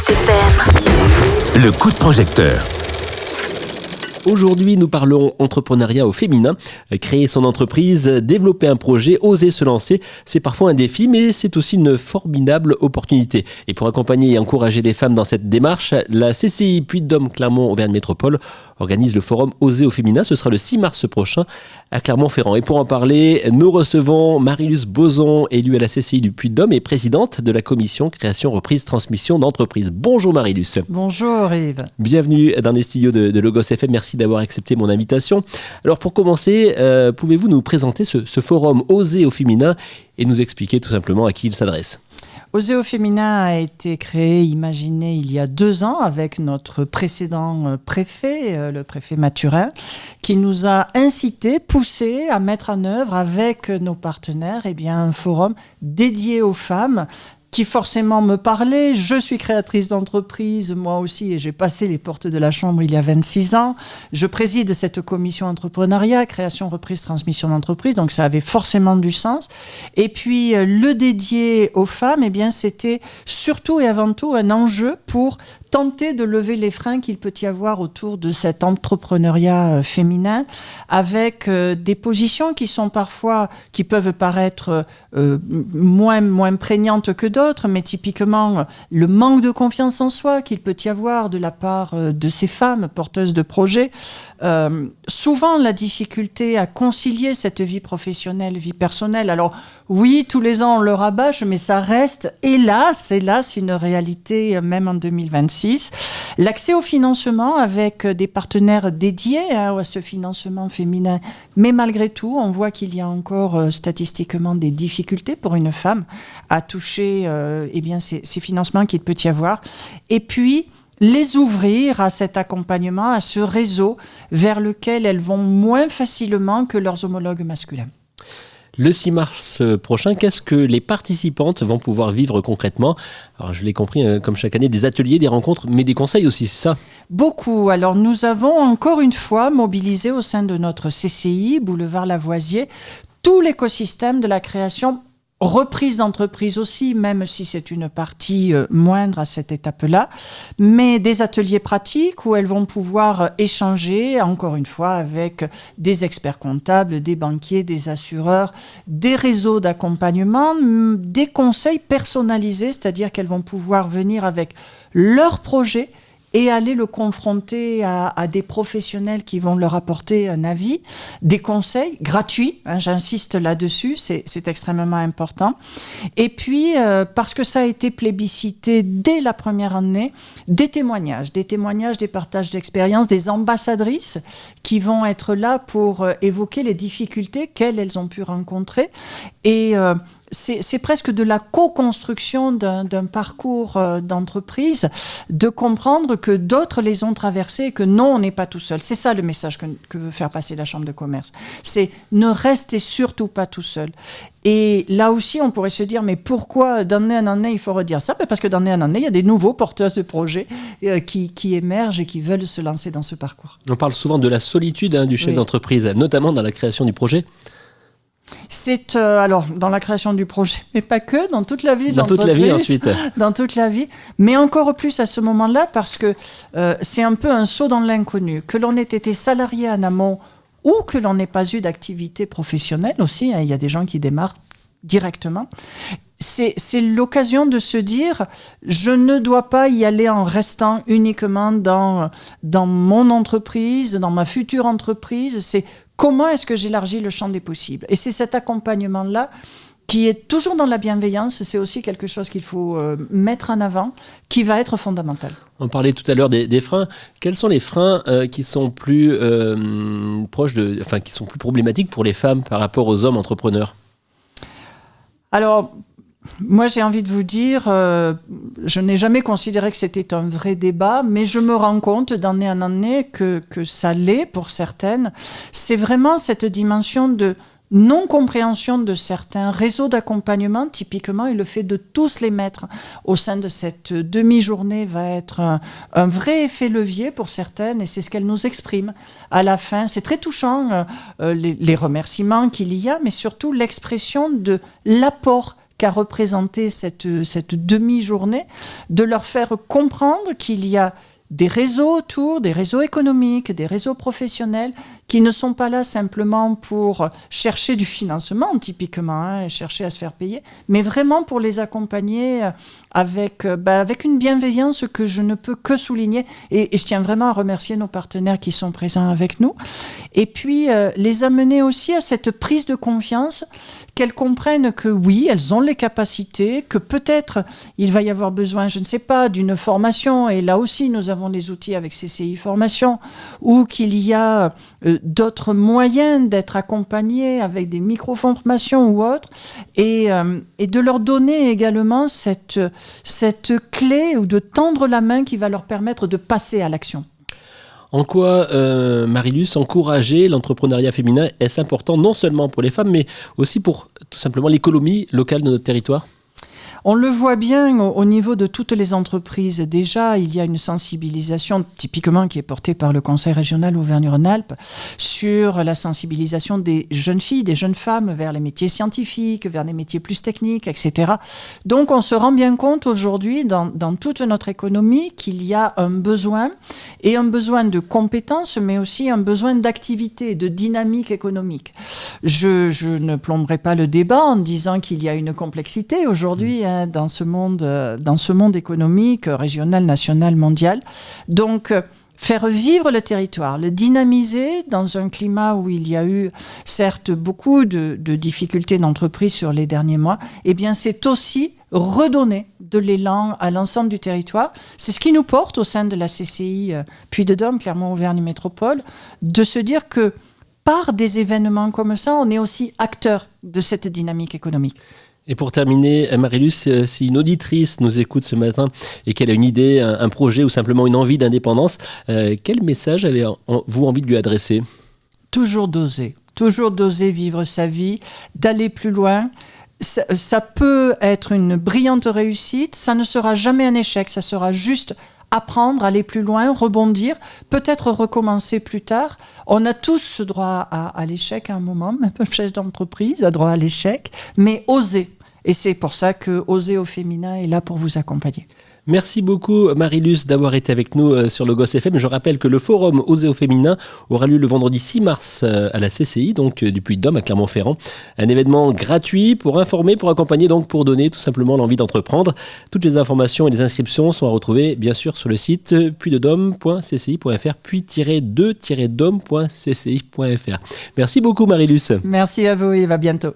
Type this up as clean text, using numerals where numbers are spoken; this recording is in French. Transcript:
Lagos FM. Le coup de projecteur. Aujourd'hui, nous parlons entrepreneuriat au féminin. Créer son entreprise, développer un projet, oser se lancer, c'est parfois un défi, mais c'est aussi une formidable opportunité. Et pour accompagner et encourager les femmes dans cette démarche, la CCI Puy-de-Dôme Clermont-Auvergne Métropole organise le forum Oser au féminin. Ce sera le 6 mars prochain à Clermont-Ferrand. Et pour en parler, nous recevons Marie-Luce Boson, élue à la CCI du Puy-de-Dôme et présidente de la commission création, reprise, transmission d'entreprise. Bonjour Marie-Luce. Bonjour Yves. Bienvenue dans les studios de Lagos FM. Merci d'avoir accepté mon invitation. Alors pour commencer, pouvez-vous nous présenter ce forum Oser au féminin et nous expliquer tout simplement à qui il s'adresse ? Oser au féminin a été créé, imaginé il y a 2 ans avec notre précédent préfet, le préfet Mathurin, qui nous a incité, poussé à mettre en œuvre avec nos partenaires un forum dédié aux femmes qui forcément me parlait. Je suis créatrice d'entreprise, moi aussi, et j'ai passé les portes de la Chambre il y a 26 ans. Je préside cette commission entrepreneuriat, création, reprise, transmission d'entreprise, donc ça avait forcément du sens. Et puis, le dédié aux femmes, c'était surtout et avant tout un enjeu pour tenter de lever les freins qu'il peut y avoir autour de cet entrepreneuriat féminin, avec des positions qui peuvent paraître moins prégnantes que d'autres, mais typiquement le manque de confiance en soi qu'il peut y avoir de la part de ces femmes porteuses de projets. Souvent la difficulté à concilier cette vie professionnelle, vie personnelle. Alors oui, tous les ans on le rabâche, mais ça reste hélas une réalité même en 2026. L'accès au financement avec des partenaires dédiés à ce financement féminin, mais malgré tout, on voit qu'il y a encore statistiquement des difficultés pour une femme à toucher ces financements qu'il peut y avoir. Et puis, les ouvrir à cet accompagnement, à ce réseau vers lequel elles vont moins facilement que leurs homologues masculins. Le 6 mars prochain, qu'est-ce que les participantes vont pouvoir vivre concrètement ? Alors, je l'ai compris, comme chaque année, des ateliers, des rencontres, mais des conseils aussi, c'est ça ? Beaucoup. Alors, nous avons encore une fois mobilisé au sein de notre CCI, Boulevard Lavoisier, tout l'écosystème de la création reprise d'entreprise aussi, même si c'est une partie moindre à cette étape-là, mais des ateliers pratiques où elles vont pouvoir échanger, encore une fois, avec des experts comptables, des banquiers, des assureurs, des réseaux d'accompagnement, des conseils personnalisés, c'est-à-dire qu'elles vont pouvoir venir avec leurs projets et aller le confronter à des professionnels qui vont leur apporter un avis, des conseils gratuits, j'insiste là-dessus, c'est extrêmement important. Et puis, parce que ça a été plébiscité dès la première année, des témoignages, des partages d'expériences, des ambassadrices qui vont être là pour évoquer les difficultés qu'elles ont pu rencontrer. Et c'est presque de la co-construction d'un parcours d'entreprise, de comprendre que d'autres les ont traversés et que non, on n'est pas tout seul. C'est ça le message que veut faire passer la Chambre de commerce. C'est ne restez surtout pas tout seul. Et là aussi, on pourrait se dire, mais pourquoi d'année en année il faut redire ça ? Parce que d'année en année, il y a des nouveaux porteurs de projets qui émergent et qui veulent se lancer dans ce parcours. On parle souvent de la solitude du chef d'entreprise, notamment dans la création du projet. C'est alors dans la création du projet, mais pas que, dans toute la vie. Dans toute la vie ensuite. Dans toute la vie, mais encore plus à ce moment-là parce que c'est un peu un saut dans l'inconnu. Que l'on ait été salarié en amont ou que l'on n'ait pas eu d'activité professionnelle aussi, il y a des gens qui démarrent directement. C'est l'occasion de se dire, je ne dois pas y aller en restant uniquement dans mon entreprise, dans ma future entreprise. C'est comment est-ce que j'élargis le champ des possibles ? Et c'est cet accompagnement-là qui est toujours dans la bienveillance. C'est aussi quelque chose qu'il faut mettre en avant, qui va être fondamental. On parlait tout à l'heure des freins. Quels sont les freins qui sont plus qui sont plus problématiques pour les femmes par rapport aux hommes entrepreneurs ? Alors, moi, j'ai envie de vous dire, je n'ai jamais considéré que c'était un vrai débat, mais je me rends compte d'année en année que ça l'est pour certaines. C'est vraiment cette dimension de non-compréhension de certains réseaux d'accompagnement, typiquement, et le fait de tous les mettre au sein de cette demi-journée va être un vrai effet levier pour certaines, et c'est ce qu'elles nous expriment à la fin. C'est très touchant, les remerciements qu'il y a, mais surtout l'expression de l'apport qu'a représenté cette demi-journée, de leur faire comprendre qu'il y a des réseaux autour, des réseaux économiques, des réseaux professionnels qui ne sont pas là simplement pour chercher du financement, typiquement, et chercher à se faire payer, mais vraiment pour les accompagner avec une bienveillance que je ne peux que souligner. Et je tiens vraiment à remercier nos partenaires qui sont présents avec nous. Et puis, les amener aussi à cette prise de confiance, qu'elles comprennent que oui, elles ont les capacités, que peut-être il va y avoir besoin, je ne sais pas, d'une formation, et là aussi nous avons les outils avec CCI Formation, ou qu'il y a d'autres moyens d'être accompagnés avec des micro-formations ou autres, et de leur donner également cette clé ou de tendre la main qui va leur permettre de passer à l'action. En quoi, Marilus, encourager l'entrepreneuriat féminin, est-ce important non seulement pour les femmes, mais aussi pour tout simplement l'économie locale de notre territoire ? On le voit bien au niveau de toutes les entreprises. Déjà, il y a une sensibilisation typiquement qui est portée par le Conseil régional Auvergne-Rhône-Alpes sur la sensibilisation des jeunes filles, des jeunes femmes vers les métiers scientifiques, vers des métiers plus techniques, etc. Donc, on se rend bien compte aujourd'hui dans toute notre économie qu'il y a un besoin, et un besoin de compétences, mais aussi un besoin d'activité, de dynamique économique. Je ne plomberai pas le débat en disant qu'il y a une complexité aujourd'hui dans ce monde économique, régional, national, mondial. Donc, faire vivre le territoire, le dynamiser dans un climat où il y a eu, certes, beaucoup de difficultés d'entreprise sur les derniers mois, eh bien, c'est aussi redonner de l'élan à l'ensemble du territoire. C'est ce qui nous porte au sein de la CCI Puy-de-Dôme, Clermont-Auvergne Métropole, de se dire que par des événements comme ça, on est aussi acteur de cette dynamique économique. Et pour terminer, Marilus, si une auditrice nous écoute ce matin et qu'elle a une idée, un projet ou simplement une envie d'indépendance, quel message avez-vous envie de lui adresser ? Toujours d'oser vivre sa vie, d'aller plus loin. Ça peut être une brillante réussite, ça ne sera jamais un échec, ça sera juste apprendre, aller plus loin, rebondir, peut-être recommencer plus tard. On a tous ce droit à l'échec à un moment, même un chef d'entreprise a droit à l'échec, mais oser. Et c'est pour ça que Oser au féminin est là pour vous accompagner. Merci beaucoup Marilus d'avoir été avec nous sur le Goss FM. Je rappelle que le forum Oser au féminin aura lieu le vendredi 6 mars à la CCI, donc du Puy-de-Dôme à Clermont-Ferrand. Un événement gratuit pour informer, pour accompagner, donc pour donner tout simplement l'envie d'entreprendre. Toutes les informations et les inscriptions sont à retrouver bien sûr sur le site puydedôme.cci.fr puis-2-dôme.cci.fr. Merci beaucoup Marilus. Merci à vous et à bientôt.